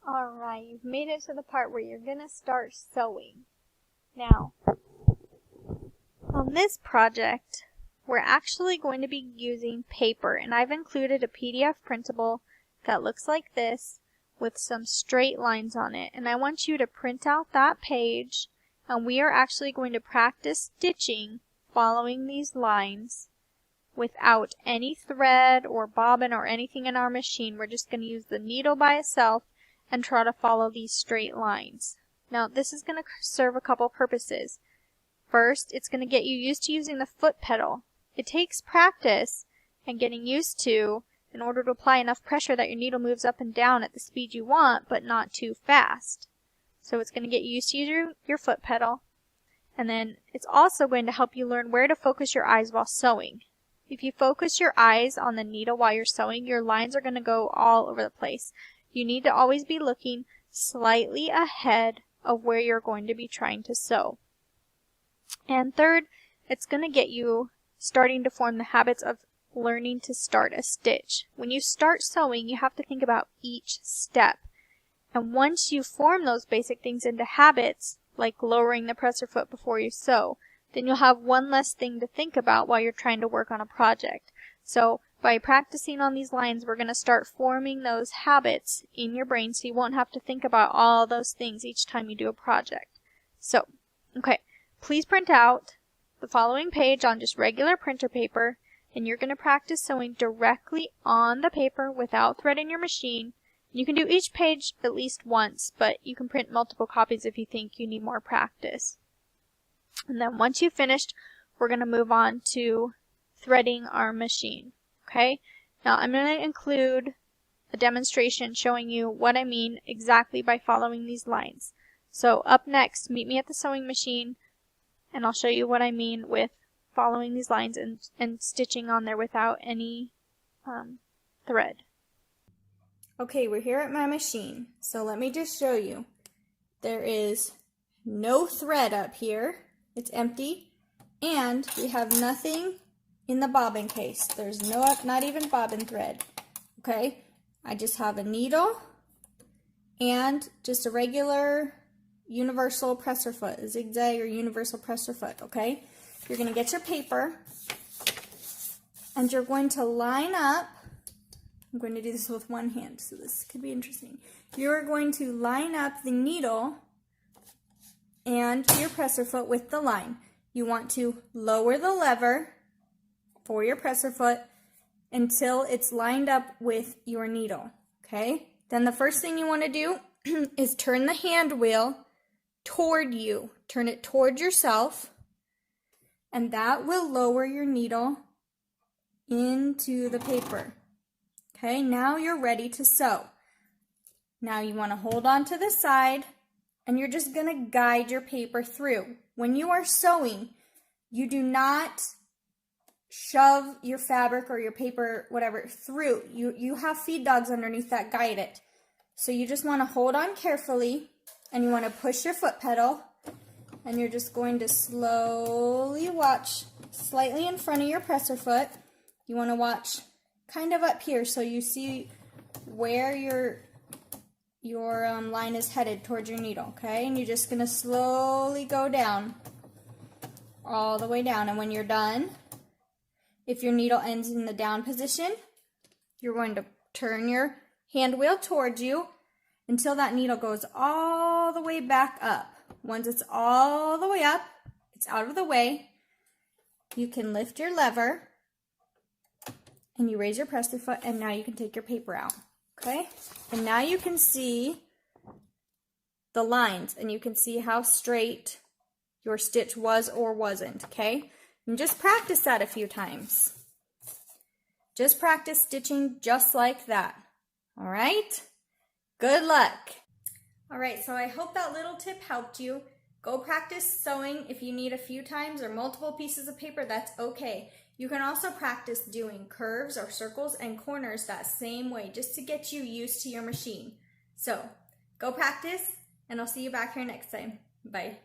Alright, you've made it to the part where you're going to start sewing. Now, on this project, we're actually going to be using paper, and I've included a PDF printable that looks like this with some straight lines on it. And I want you to print out that page, and we are actually going to practice stitching following these lines without any thread or bobbin or anything in our machine. We're just going to use the needle by itself and try to follow these straight lines. Now, this is going to serve a couple purposes. First, it's going to get you used to using the foot pedal. It takes practice and getting used to in order to apply enough pressure that your needle moves up and down at the speed you want, but not too fast. So it's going to get you used to use your foot pedal. And then it's also going to help you learn where to focus your eyes while sewing. If you focus your eyes on the needle while you're sewing, your lines are going to go all over the place. You need to always be looking slightly ahead of where you're going to be trying to sew. And third, it's going to get you starting to form the habits of learning to start a stitch. When you start sewing, you have to think about each step. And once you form those basic things into habits, like lowering the presser foot before you sew, then you'll have one less thing to think about while you're trying to work on a project. So by practicing on these lines, we're going to start forming those habits in your brain so you won't have to think about all those things each time you do a project. So, okay, please print out the following page on just regular printer paper, and you're going to practice sewing directly on the paper without thread in your machine. You can do each page at least once, but you can print multiple copies if you think you need more practice. And then once you've finished, we're going to move on to threading our machine. Okay? Now I'm going to include a demonstration showing you what I mean exactly by following these lines. So up next, meet me at the sewing machine, and I'll show you what I mean with following these lines and stitching on there without any thread. Okay, we're here at my machine, so let me just show you. There is no thread up here. It's empty, and we have nothing in the bobbin case. There's not even bobbin thread. Okay, I just have a needle and just a regular universal presser foot, a zigzag or universal presser foot. Okay, you're going to get your paper, and you're going to line up. I'm going to do this with one hand, so this could be interesting. You're going to line up the needle and your presser foot with the line. You want to lower the lever for your presser foot until it's lined up with your needle, okay? Then the first thing you want to do is turn the hand wheel toward you. Turn it toward yourself, and that will lower your needle into the paper. Okay, now you're ready to sew. Now you want to hold on to the side, and you're just going to guide your paper through. When you are sewing, you do not shove your fabric or your paper, whatever, through. You have feed dogs underneath that guide it. So you just want to hold on carefully, and you want to push your foot pedal, and you're just going to slowly watch slightly in front of your presser foot. You want to watch kind of up here so you see where your line is headed towards your needle, okay? And you're just going to slowly go down, all the way down. And when you're done, if your needle ends in the down position, you're going to turn your hand wheel towards you until that needle goes all the way back up. Once it's all the way up, it's out of the way, you can lift your lever and you raise your presser foot, and now you can take your paper out, okay? And now you can see the lines, and you can see how straight your stitch was or wasn't, okay? And just practice that a few times. Just practice stitching just like that, all right? Good luck. All right, so I hope that little tip helped you. Go practice sewing. If you need a few times or multiple pieces of paper, that's okay. You can also practice doing curves or circles and corners that same way, just to get you used to your machine. So go practice, and I'll see you back here next time. Bye.